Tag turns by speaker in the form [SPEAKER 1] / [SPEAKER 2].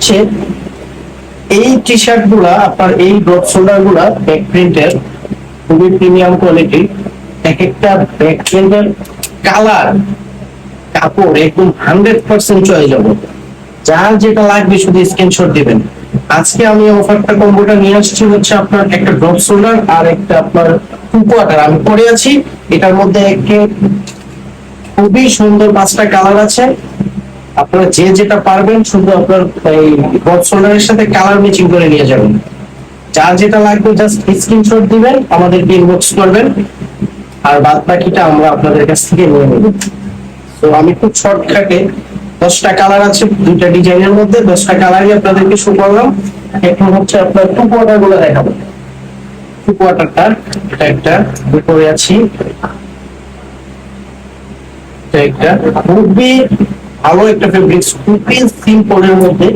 [SPEAKER 1] হচ্ছে এই T shirt গুলা, আপনার এই ড্রপ শোল্ডার গুলা ব্যাক প্রিন্টের খুবই প্রিমিয়াম কোয়ালিটি। এক একটা ব্যাক প্রিন্টের কালার, কাপড় একদম 100% চয়ে যাবে। যার যেটা লাগবে শুধু স্ক্রিনশট দিবেন। আজকে আমি অফারটা কম্বোটা নিয়ে আসছি হচ্ছে আপনার একটা ড্রপ শোল্ডার আর একটা আপনার টু কোয়ার্টার আমি পরে আছি। এটার মধ্যে খুবই সুন্দর 5টা কালার আছে। আপনারা যে যেটা পারবেন শুধু আপনার এই ড্রপ শোল্ডারের সাথে কালার ম্যাচিং করে নিয়ে যাবেন। যার যেটা লাগবে জাস্ট স্ক্রিনশট দিবেন, আমাদেরকে ইনবক্স করবেন, আর বাদ বাকিটা আমরা আপনাদের কাছ থেকে নিয়ে নেব। তো আমি খুব শর্টকাটে 10টা কালার আছে দুইটা ডিজাইনের মধ্যে, 10টা কালারই আপনাদেরকে শো করলাম। এখন হচ্ছে আপনার টু কোয়ার্টার গুলো দেখাবো। টু কোয়ার্টারটা এটা একটা উপরে আছি, এটা একটা খুবই ভালো একটা ফেব্রিক্স, খুবই সিম্পলের মধ্যে